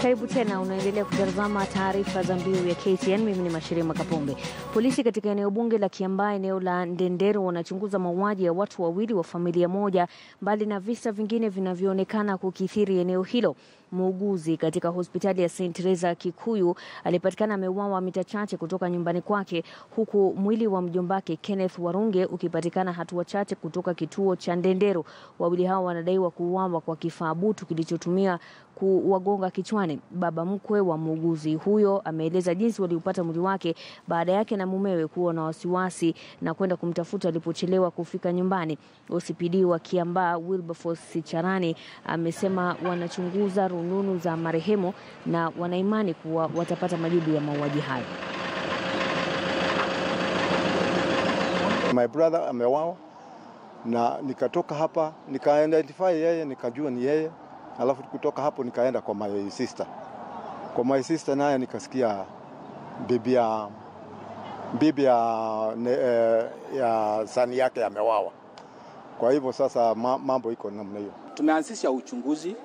Karibu tena, unaendelea kutazama taarifa za mbiu ya KTN. Mimi ni Mashirima Kapombe. Polisi katika eneo bunge la Kiambaa, eneo la Ndenderu, wanachunguza mauaji ya watu wawili wa familia moja, mbali na visa vingine vinavyoonekana kukithiri eneo hilo. Muuguzi katika hospitali ya Teresa Kikuyu alipatikana ameuwawa mita chache kutoka nyumbani kwake, huku mwili wa mjombake Kenneth Warunge ukipatikana hatua chache kutoka kituo cha Ndenderu. Wawili hao wanadaiwa kuuawa kwa kifaa butu kilichotumia kuwagonga kichwani. Baba mkwe wa muuguzi huyo ameeleza jinsi waliupata mwili wake baada yake na mumewe kuwa na wasiwasi na kwenda kumtafuta alipochelewa kufika nyumbani. OCPD wa Kiambaa Wilberforce Charani amesema wanachunguza rununu za marehemu na wanaimani kuwa watapata majibu ya mauaji hayo. My brother ameuwawa na nikatoka hapa nika-identify yeye, nikajua ni yeye. Alafu kutoka hapo nikaenda kwa my sister. Kwa my sister naye nikasikia bibi ya sani yake ameuwawa. Kwa hivyo sasa mambo iko namna hiyo. Tumeanzisha uchunguzi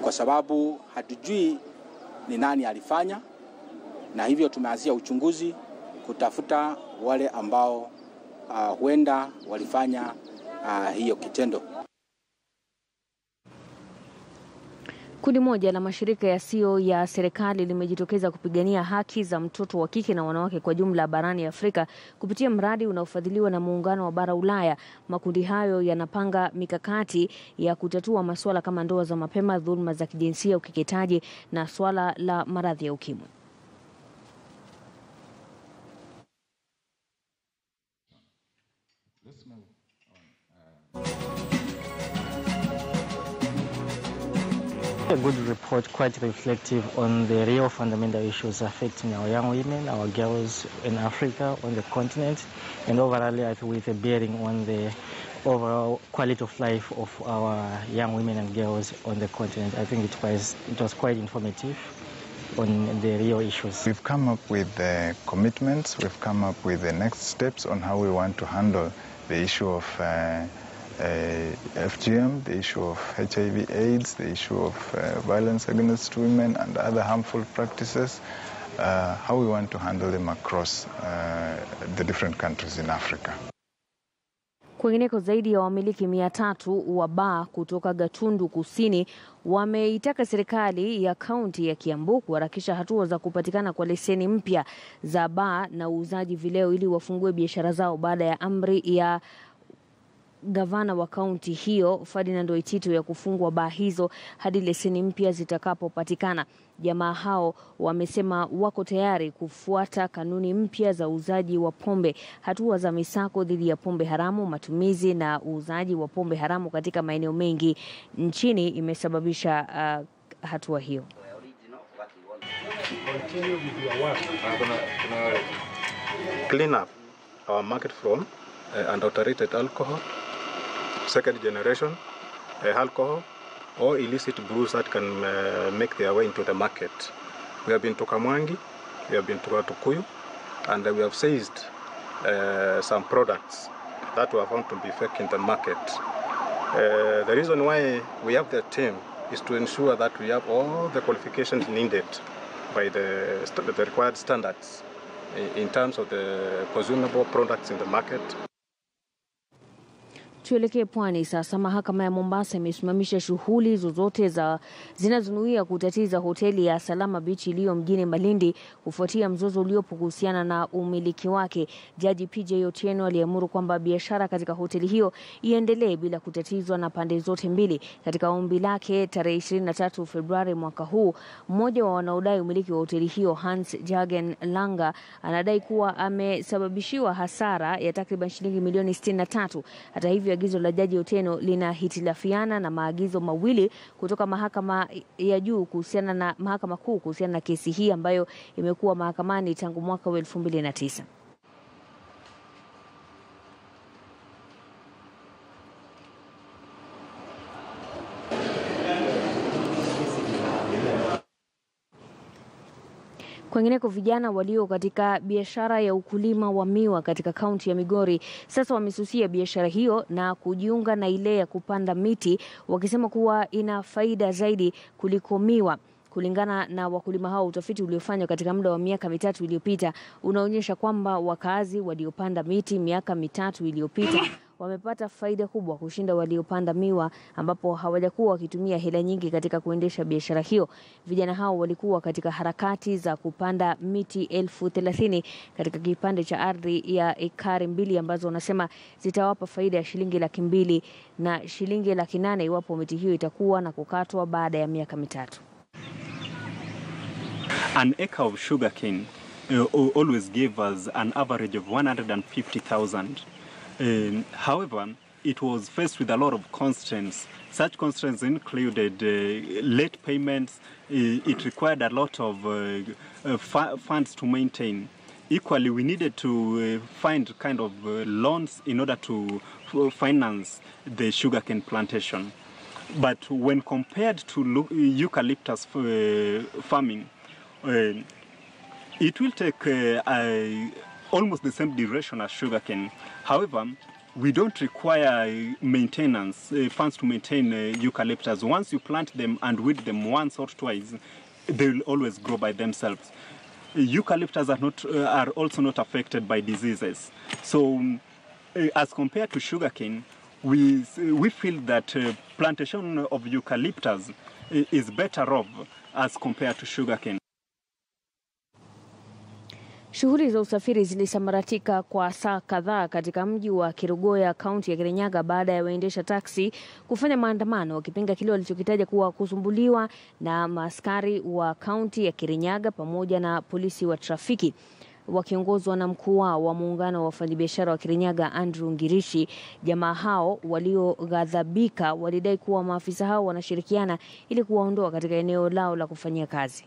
kwa sababu hatujui ni nani alifanya, na hivyo tumeanzisha uchunguzi kutafuta wale ambao huenda walifanya hiyo kitendo. Kundi moja la mashirika yasiyo ya serikali limejitokeza kupigania haki za mtoto wa kike na wanawake kwa jumla barani Afrika kupitia mradi unaofadhiliwa na Muungano wa Bara Ulaya. Makundi hayo yanapanga mikakati ya kutatua masuala kama ndoa za mapema, dhuluma za kijinsia, ukeketaji na swala la maradhi ya ukimwi. A good report, quite reflective on the real fundamental issues affecting our young women, our girls in Africa, on the continent, and overall with a bearing on the overall quality of life of our young women and girls on the continent. I think it was quite informative on the real issues. We've come up with the commitments, we've come up with the next steps on how we want to handle the issue of FGM, the issue of HIV/AIDS, the issue of violence against women and other harmful practices, how we want to handle them across the different countries in Africa. Kwingineko, zaidi ya wamiliki 300 wa baa kutoka Gatundu Kusini wameitaka serikali ya kaunti ya Kiambaa kuharakisha hatua za kupatikana kwa leseni mpya za baa na uuzaji vileo ili wafungue biashara zao baada ya amri ya gavana wa kaunti hiyo Ferdinand Waititu ya kufungwa baa hizo hadi leseni mpya zitakapopatikana. Jamaa hao wamesema wako tayari kufuata kanuni mpya za uuzaji wa pombe. Hatua za misako dhidi ya pombe haramu, matumizi na uuzaji wa pombe haramu katika maeneo mengi nchini imesababisha hatua hiyo. Clean up our market from unadulterated alcohol, second generation alcohol, or illicit brews that can make their way into the market. We have been to Kamwangi, we have been to Kikuyu, and we have seized some products that were found to be fake in the market. The reason why we have the team is to ensure that we have all the qualifications needed by the required standards in terms of the consumable products in the market. Tuelekee pwani sasa. Mahakama ya Mombasa imesimamisha shughuli zozote zinazonuia kutatiza hoteli ya Salama Beach iliyo mjini Malindi kufuatia mzozo uliopo kuhusiana na umiliki wake. Jaji PJ Otieno aliamuru kwamba biashara katika hoteli hiyo iendelee bila kutatizwa na pande zote mbili. Katika ombi lake tarehe 23 Februari mwaka huu, mmoja wa wanaodai umiliki wa hoteli hiyo, Hans Jagen Langa, anadai kuwa amesababishiwa hasara ya takriban shilingi milioni 63. Hata hivyo, agizo la Jaji Otieno linahitilafiana na maagizo mawili kutoka mahakama ya juu kuhusiana na mahakama kuu kuhusiana na kesi hii ambayo imekuwa mahakamani tangu mwaka wa 2009. Kwingineko, vijana walio katika biashara ya ukulima wa miwa katika kaunti ya Migori sasa wamesusia biashara hiyo na kujiunga na ile ya kupanda miti, wakisema kuwa ina faida zaidi kuliko miwa. Kulingana na wakulima hao, utafiti uliofanywa katika muda wa miaka 3 iliyopita unaonyesha kwamba wakazi waliopanda miti miaka 3 iliyopita wamepata faida kubwa kushinda waliopanda miwa, ambapo hawajakuwa wakitumia hela nyingi katika kuendesha biashara hiyo. Vijana hao walikuwa katika harakati za kupanda miti 30,000 katika kipande cha ardhi ya ekari 2 ambazo wanasema zitawapa faida ya shilingi 200,000 na shilingi 800,000 iwapo miti hiyo itakuwa na kukatwa baada ya miaka 3. An acre of sugarcane always gave us an average of 150,000. However, it was faced with a lot of constraints. Such constraints included late payments. It required a lot of funds to maintain. Equally, we needed to find kind of loans in order to finance the sugarcane plantation. But when compared to eucalyptus farming, it will take almost the same duration as sugarcane. However, we don't require maintenance, funds to maintain eucalyptus. Once you plant them and weed them once or twice, they will always grow by themselves. Eucalyptus are also not affected by diseases. So, as compared to sugarcane, we feel that plantation of eucalyptus is better off as compared to sugarcane. Shughuli za usafiri zilisambaratika kwa saa kadhaa katika mji wa Kirugoya, kaunti ya Kirinyaga, baada ya waendesha taksi kufanya maandamano wakipinga kile walichokitaja kuwa kusumbuliwa na maaskari wa kaunti ya Kirinyaga pamoja na polisi wa trafiki. Wakiongozwa na mkuu wa muungano wa wafanyabiashara wa Kirinyaga, Andrew Ngirishi, jamaa hao walioghadhabika walidai kuwa maafisa hao wanashirikiana ili kuwaondoa katika eneo lao la kufanyia kazi.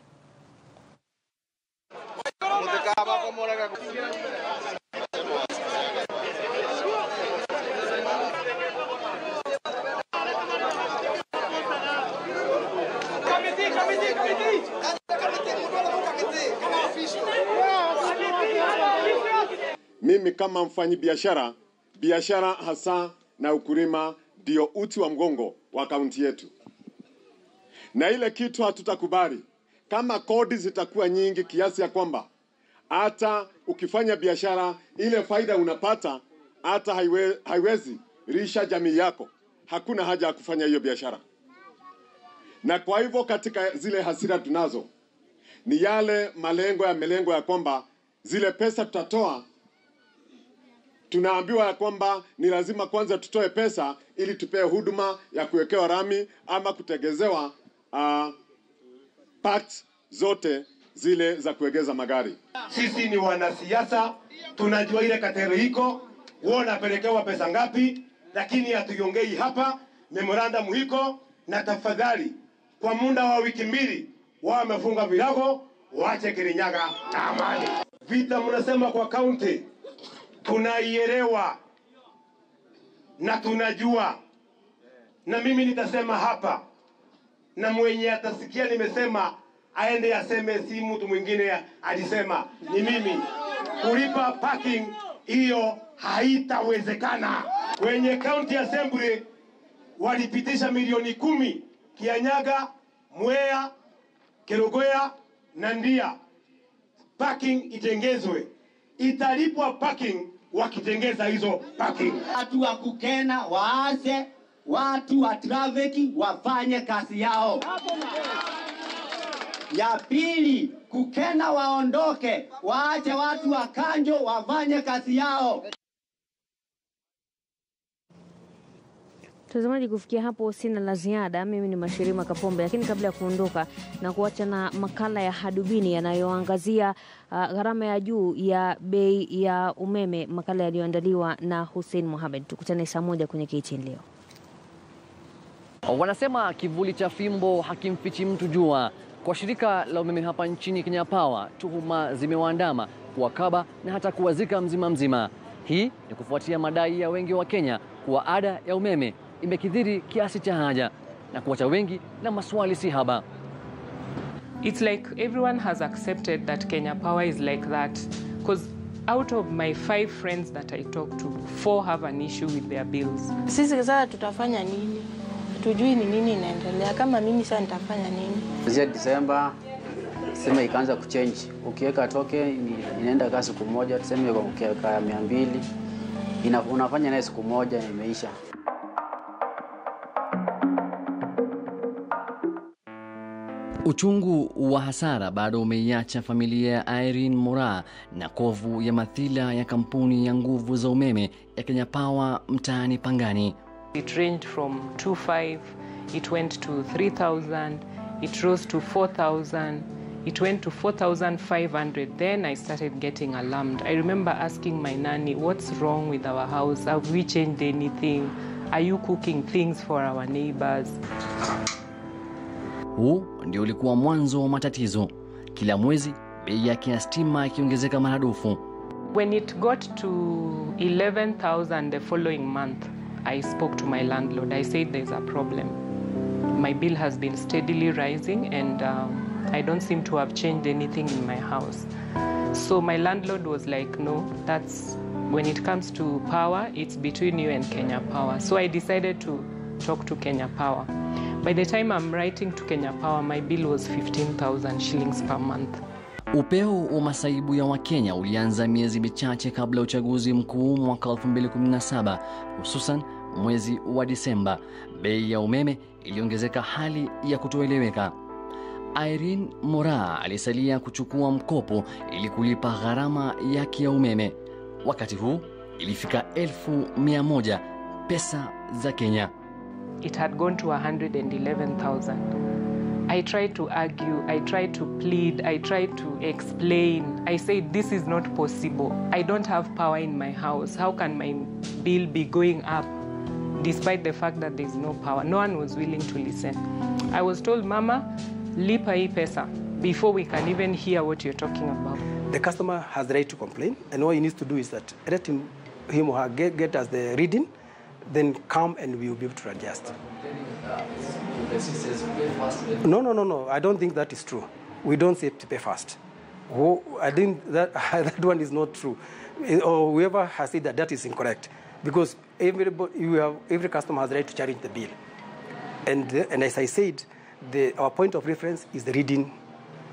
Mimi kama mfanyabiashara, biashara hasa na ukulima ndio uti wa mgongo wa kaunti yetu. Na ile kitu hatutakubali. Kama kodi zitakuwa nyingi kiasi ya kwamba hata ukifanya biashara ile faida unapata hata haiwezi risha jamii yako, hakuna haja ya kufanya hiyo biashara. Na kwa hivyo katika zile hasira tunazo ni yale malengo ya kwamba zile pesa tutatoa, tunaambiwa ya kwamba ni lazima kwanza tutoe pesa ili tupewe huduma ya kuwekewa rami ama kutegezewa parts zote zile za kuegeza magari. Sisi ni wanasiasa, tunajua ile katero hiko, wanapelekewa pesa ngapi, lakini hatuiongei hapa. Memorandum hiko, na tafadhali kwa muda wa wiki 2 wamefunga virago, waache Kirinyaga amani. Vita mnasema kwa kaunti, tunaielewa na tunajua, na mimi nitasema hapa, na mwenye atasikia nimesema aende aseme si mtu mwingine alisema, ni mimi. Kulipa parking hiyo haitawezekana. Wenye county assembly walipitisha milioni 10 Kianyaga, Mwea, Kirugoya na Ndia. Parking itengezwe. Italipwa parking wakitengeza hizo parking. Watu wa kukena waache, watu wa trafiki wafanye kazi yao. Ya pili, kukena waondoke, waache watu wa kanjo wafanye kazi yao. Mtazamaji, kufikia hapo sina la ziada. Mimi ni Mashirima Kapombe, lakini kabla ya kuondoka na kuacha na makala ya Hadubini yanayoangazia gharama ya juu ya bei ya umeme, makala yaliyoandaliwa na Hussein Mohamed. Tukutane saa 1 kwenye KTN leo. Wanasema kivuli cha fimbo hakimfichi mtu jua. Kwa shirika la umeme hapa nchini Kiambaa, tuhuma zimewaandama, kuwakaba na hata kuwazika mzima. Hii ni kufuatia madai ya wengi wa Kenya kuwa ada ya umeme imekithiri kiasi cha haja na kuacha wengi na maswali si haba. It's like everyone has accepted that Kenya Power is like that. Because out of my 5 friends that I talk to, 4 have an issue with their bills. Sisi sasa tutafanya nini? Tujui ni nini inaendelea. Kama mimi sasa nitafanya nini? Kuanzia Disemba sema ikaanza kuchange. Ukiweka toke inaenda kwa siku moja, tuseme kwa ukiweka 200 unafanya naye siku moja imeisha. Uchungu wa hasara bado umeiacha familia ya Irene Moraa na kovu ya madhila ya kampuni ya nguvu za umeme ya Kenya Power mtaani Pangani. It ranged from 2,500, it went to 3,000, it rose to 4,000, it went to 4,500. Then I started getting alarmed. I remember asking my nanny, what's wrong with our house? Have we changed anything? Are you cooking things for our neighbors? Huu ndio ulikuwa mwanzo wa matatizo. Kila mwezi bei yake ya stima ikiongezeka maradufu. When it got to 11,000 the following month, I spoke to my landlord. I said there's a problem. My bill has been steadily rising and I don't seem to have changed anything in my house. So my landlord was like, no, that's when it comes to power, it's between you and Kenya Power. So I decided to talk to Kenya Power. By the time I'm writing to Kenya Power, my bill was 15,000 shillings per month. Upeo wa masaibu ya Wakenya ulianza miezi michache kabla uchaguzi mkuu mwaka 2017, hususan mwezi wa Disemba. Bei ya umeme iliongezeka hali ya kutoeleweka. Irene Moraa alisalia kuchukua mkopo ili kulipa gharama yake ya umeme. Wakati huu ilifika 1,100 pesa za Kenya. It had gone to 111,000. I tried to argue, I tried to plead, I tried to explain. I said, this is not possible. I don't have power in my house. How can my bill be going up despite the fact that there's no power? No one was willing to listen. I was told, Mama, lipa hii pesa before we can even hear what you're talking about. The customer has the right to complain, and all he needs to do is that let him or her get us the reading, then come and we will be able to adjust. No. I don't think that is true. We don't say to pay fast. I think that that one is not true. Or whoever has said that, that is incorrect. Because every customer has the right to charge the bill. And as I said, our point of reference is the reading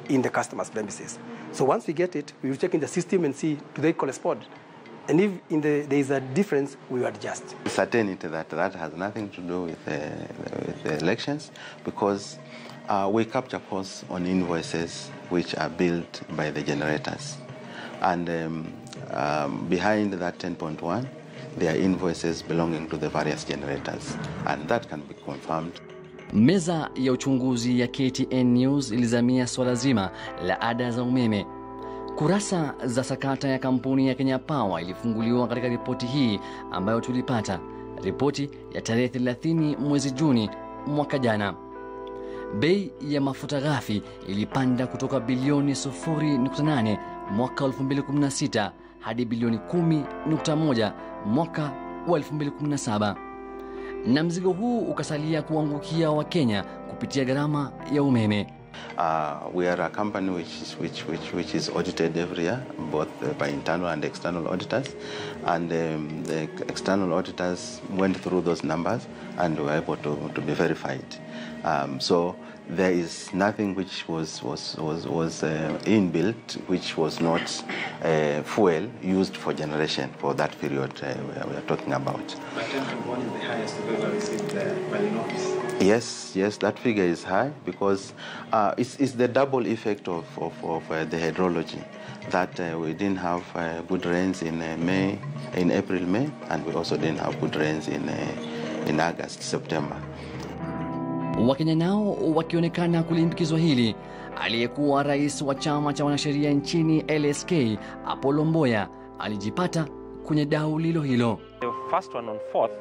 in the customer's premises. So once we get it, we will check in the system and see, do they correspond? And if there is a difference, we will adjust. Certainty that has nothing to do with the elections, because we capture costs on invoices which are billed by the generators. And behind that 10.1, there are invoices belonging to the various generators, and that can be confirmed. Meza ya uchunguzi ya KTN News ilizamia swala zima la ada za umeme. Kurasa za sakata ya kampuni ya Kenya Power ilifunguliwa katika ripoti hii ambayo tulipata, ripoti ya tarehe 30 mwezi Juni mwaka jana. Bei ya mafuta ghafi ilipanda kutoka bilioni 0.8 mwaka 2016 hadi bilioni 10.1 mwaka wa 2017. Na mzigo huu ukasalia kuangukia Wakenya kupitia gharama ya umeme. We are a company which is audited every year, both by internal and external auditors, and the external auditors went through those numbers and were able to be verified. So there is nothing which was inbuilt, which was not fuel used for generation for that period we are talking about. But 10.1 is the highest we've ever received by an office. Yes, that figure is high because it's the double effect of the hydrology, that we didn't have good rains in April, May, and we also didn't have good rains in August, September. Wakenya nao wakionekana kulimbikizwa hili. Aliyekuwa rais wa chama cha wanasheria nchini LSK, Apollo Mboya, alijipata kwenye dau lilo hilo. The first one on 4th,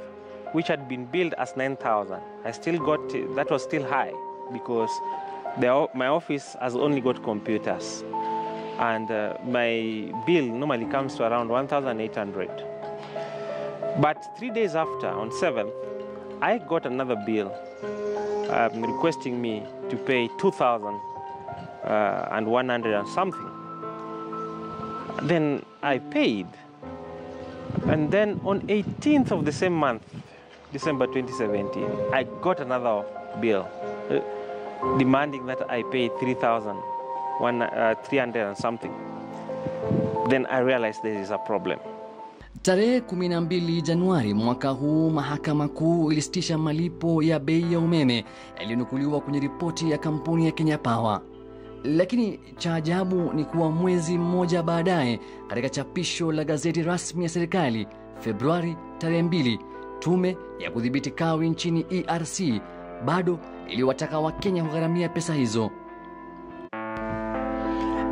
which had been billed as 9,000, I still got that was still high because my office has only got computers, and my bill normally comes to around 1,800. But 3 days after, on 7th, I got another bill requesting me to pay 2,000 and 100 and something. Then I paid. And then on 18th of the same month, December 2017, I got another bill demanding that I pay 300 and something. Then I realized there is a problem. Tarehe 12 Januari mwaka huu, mahakama kuu ilisitisha malipo ya bei ya umeme yaliyonukuliwa kwenye ripoti ya kampuni ya Kenya Power. Lakini cha ajabu ni kuwa mwezi mmoja baadaye, katika chapisho la gazeti rasmi ya serikali Februari tarehe 2, tume ya kudhibiti kawi nchini ERC bado iliwataka Wakenya kugharamia pesa hizo.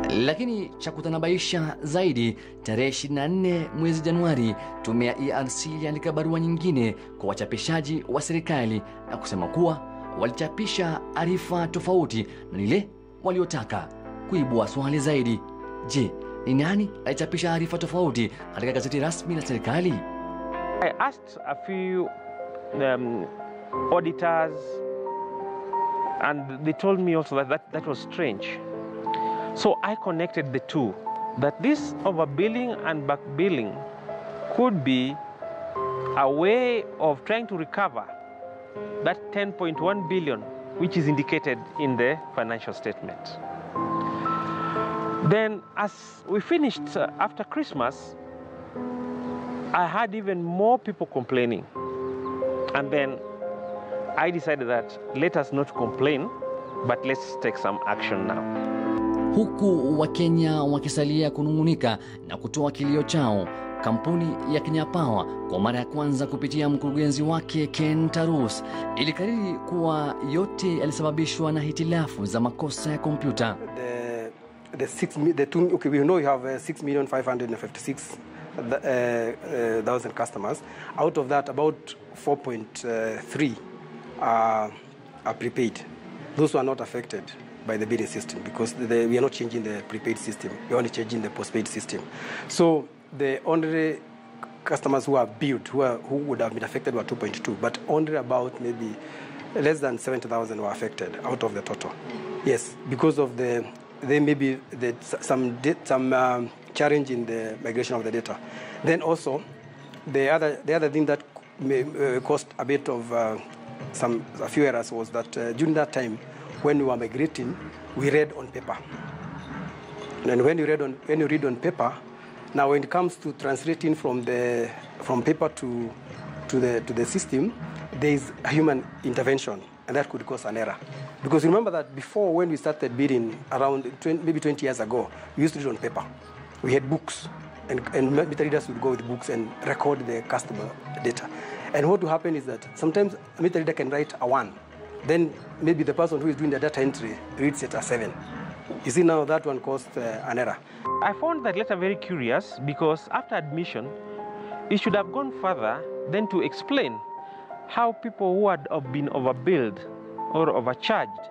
Lakini cha kutanabaisha zaidi, tarehe 24 mwezi Januari, tume ya ERC iliandika barua nyingine kwa wachapishaji wa serikali na kusema kuwa walichapisha arifa tofauti na lile waliotaka. Kuibua swali zaidi, je, ni nani alichapisha arifa tofauti katika gazeti rasmi la serikali? I asked a few auditors, and they told me also that was strange. So I connected the two, that this overbilling and backbilling could be a way of trying to recover that 10.1 billion which is indicated in the financial statement. Then as we finished after Christmas, I had even more people complaining. And then I decided that let us not complain, but let's take some action now. Huku Wakenya wakisalia kunungunika na kutoa kilio chao, kampuni ya Kenya Power kwa mara ya kwanza kupitia mkurugenzi wake Kenneth Warunge ilikariri kuwa yote yalisababishwa na hitilafu za makosa ya kompyuta. Okay, we know you have 6,556,000 customers. Out of that, about 4.3 are prepaid. Those who are not affected by the billing system, because we are not changing the prepaid system, we are only changing the postpaid system. So the only customers who are billed, who would have been affected were 2.2, but only about maybe less than 70,000 were affected out of the total. Yes, because of some challenge in the migration of the data. Then also, the other thing that caused a bit of a few errors was that during that time, when we were migrating, we read on paper. And when you read on paper, now when it comes to translating from paper to the system, there is a human intervention, and that could cause an error. Because remember that before, when we started bidding around maybe 20 years ago, we used to read on paper. We had books, and meter readers would go with books and record the customer data. And what will happen is that sometimes a meter reader can write a 1. Then maybe the person who is doing the data entry reads it as 7. You see, now that one caused an error. I found that letter very curious, because after admission, it should have gone further than to explain how people who had been overbilled or overcharged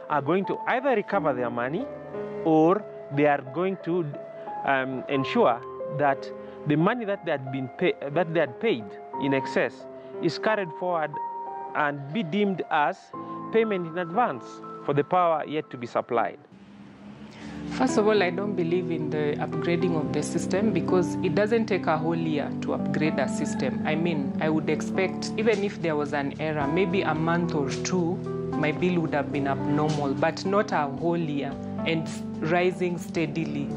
are going to either recover their money, or they are going to ensure that the money that they had paid in excess is carried forward and be deemed as payment in advance for the power yet to be supplied. First of all, I don't believe in the upgrading of the system, because it doesn't take a whole year to upgrade a system. I mean, I would expect, even if there was an error, maybe a month or two, my bill would have been abnormal, but not a whole year and rising steadily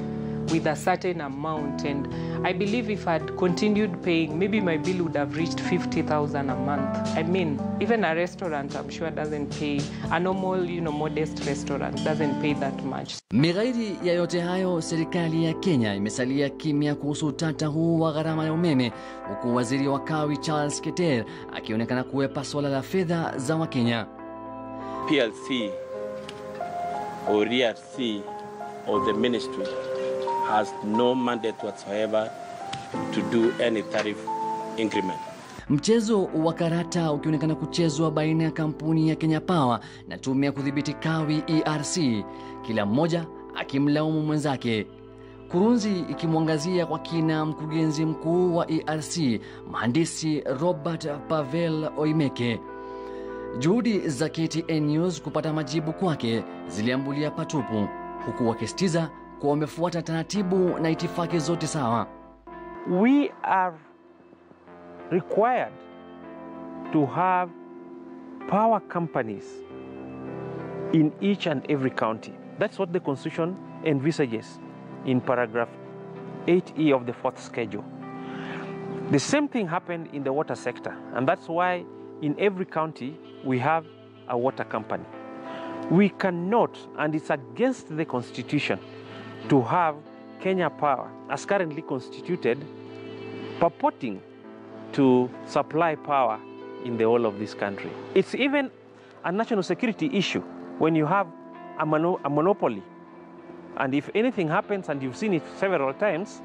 with a certain amount. And I believe if I'd continued paying, maybe my bill would have reached 50,000 a month. I mean, even a restaurant, I'm sure, doesn't pay, a normal, modest restaurant doesn't pay that much. Mighairi ya yote hayo, serikali ya Kenya imesalia kimya kuhusu utata huu wa gharama ya umeme, huku waziri wa kawi Charles Keter akionekana kuwepa swala la fedha za Wakenya. PLC or ERC or the ministry has no mandate whatsoever to do any tariff increment. Mchezo wa karata ukionekana kuchezwa baina ya kampuni ya Kenya Power na tume ya kudhibiti kawi ERC, kila mmoja akimlaumu mwenzake. Kurunzi ikimwangazia kwa kina mkurugenzi mkuu wa ERC, mhandisi Robert Pavel Oimeke. Juhudi za KTN News kupata majibu kwake ziliambulia patupu. huku wakisitiza kuwa wamefuata taratibu na itifaki zote sawa. We are required to have power companies in each and every county. That's what the Constitution envisages in paragraph 8E of the 4th schedule. The same thing happened in the water sector, and that's why in every county we have a water company. We cannot, and it's against the Constitution, to have Kenya Power, as currently constituted, purporting to supply power in the whole of this country. It's even a national security issue when you have a monopoly. And if anything happens, and you've seen it several times,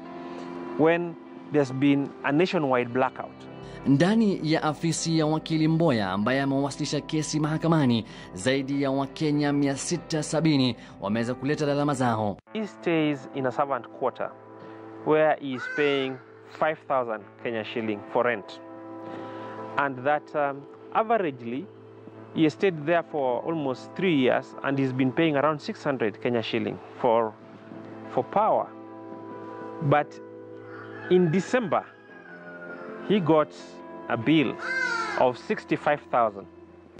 when there's been a nationwide blackout. Ndani ya afisi ya wakili Mboya ambaye amewasilisha kesi mahakamani, zaidi ya Wakenya 670 wameweza kuleta lalama zao. He stays in a servant quarter where he is paying 5,000 Kenya shilling for rent. And that averagely, he has stayed there for almost 3 years, and he's been paying around 600 Kenya shilling for power. But in December, he got a bill of 65,000.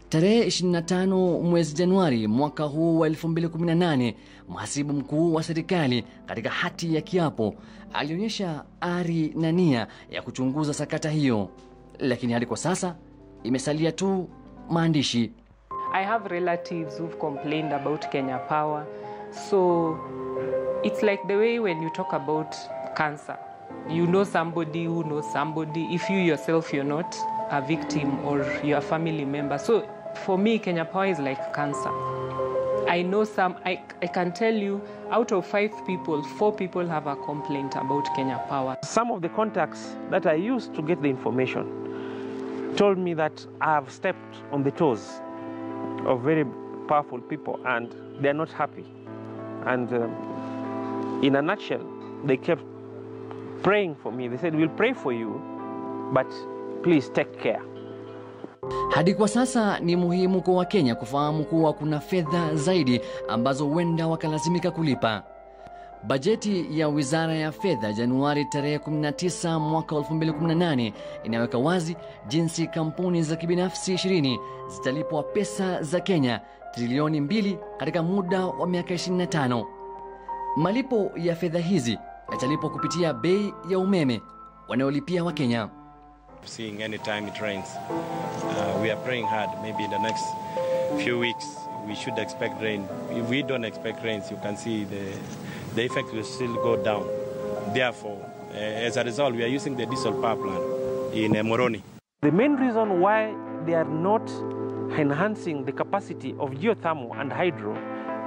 Tarehe 25 mwezi Januari mwaka huu wa 2018, mhasibu mkuu wa serikali katika hati ya kiapo alionyesha ari na nia ya kuchunguza sakata hiyo, lakini hadi kwa sasa imesalia tu maandishi. I have relatives who've complained about Kenya Power. So it's like the way when you talk about cancer. You know somebody who knows somebody. If you yourself, you're not a victim or you're a family member. So for me, Kenya Power is like cancer. I know I can tell you, out of 5 people, 4 people have a complaint about Kenya Power. Some of the contacts that I used to get the information told me that I have stepped on the toes of very powerful people and they're not happy. And in a nutshell, they kept praying for me. They said, we'll pray for you, but please take care. Hadi kwa sasa ni muhimu kwa Wakenya kufahamu kuwa kuna fedha zaidi ambazo huenda wakalazimika kulipa. Bajeti ya Wizara ya Fedha Januari tarehe 19 mwaka 2018 inaweka wazi jinsi kampuni za kibinafsi 20 zitalipwa pesa za Kenya trilioni 2 katika muda wa miaka 25. Malipo ya fedha hizi yatalipwa kupitia bei ya umeme wanaolipia Wakenya. Seeing any time it rains, we are praying hard. Maybe in the next few weeks we should expect rain. If we don't expect rains, you can see the effect will still go down. Therefore, as a result, we are using the diesel power plant in Moroni. The main reason why they are not enhancing the capacity of geothermal and hydro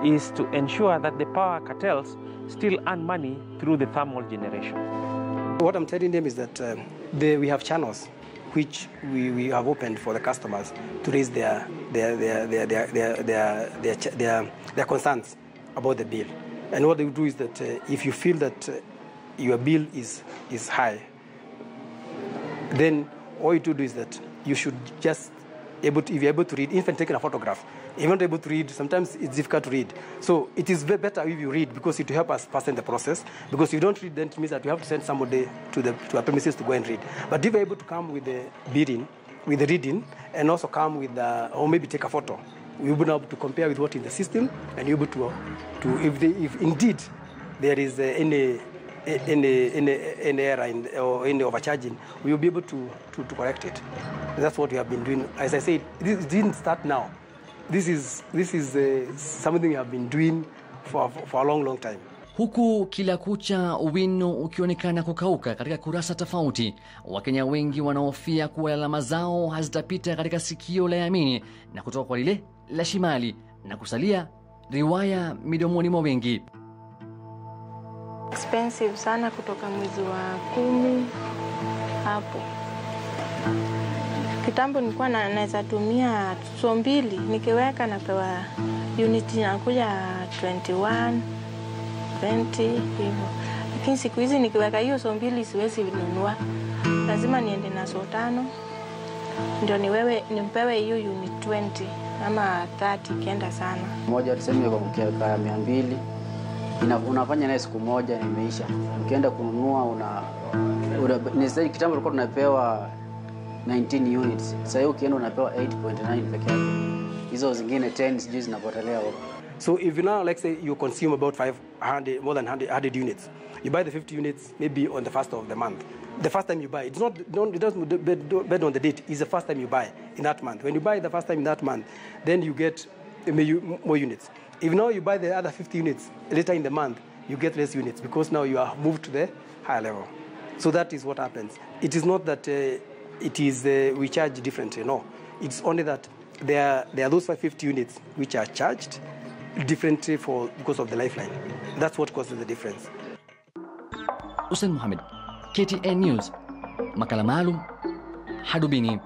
is to ensure that the power cartels still earn money through the thermal generation. What I'm telling them is that we have channels which we have opened for the customers to raise their concerns about the bill. And what they do is that if you feel that your bill is high, then all you do is that you should just if you're able to read, even taking a photograph, if you're not able to read, sometimes it's difficult to read. So it is better if you read, because it will help us fasten the process. Because if you don't read, then it means that you have to send somebody to our premises to go and read. But if you're able to come with the bidding, with the reading, and also come with or maybe take a photo, we'll be able to compare with what in the system, and you'll be able to if indeed there is any error or any overcharging, we'll be able to correct it. That's what we have been doing. As I said, this didn't start now. This is something we have been doing for a long time. Huku kila kucha wino ukionekana kukauka katika kurasa tofauti, Wakenya wengi wanaofia kuwa lalama zao hazitapita katika sikio la yamini na kutoka kwa lile la shimali na kusalia riwaya midomoni mwa wengi. Expensive sana kutoka mwezi wa 10 hapo. Kitambo nilikuwa naweza tumia so 2 nikiweka napewa unit inakuja 21 20 hivyo. Lakini siku hizi nikiweka hiyo so 2 siwezi kununua. Lazima niende na so 5 ndio nimpewe hiyo unit 20 ama 30 kienda sana. Moja tuseme kwa mkeka 200 unafanya naye siku moja imeisha. Ukienda kununua ni kitambo tulikuwa tunapewa 19 units. Sasa hiyo ukienda unapewa 8.9 peke yake. Hizo zingine 10 sijui zinapotelea huko. So if you now, like say, you consume about more than 100 units, you buy the 50 units maybe on the first of the month. The first time you buy, it doesn't bet on the date. It's the first time you buy in that month. When you buy the first time in that month, then you get more units. If now you buy the other 50 units later in the month, you get less units because now you are moved to the higher level. So that is what happens. It is not that we charge differently. No, it's only that there are those 550 units which are charged differently because of the lifeline. That's what causes the difference. Hussein Mohamed, KTN News, makala maalum, Hadubini.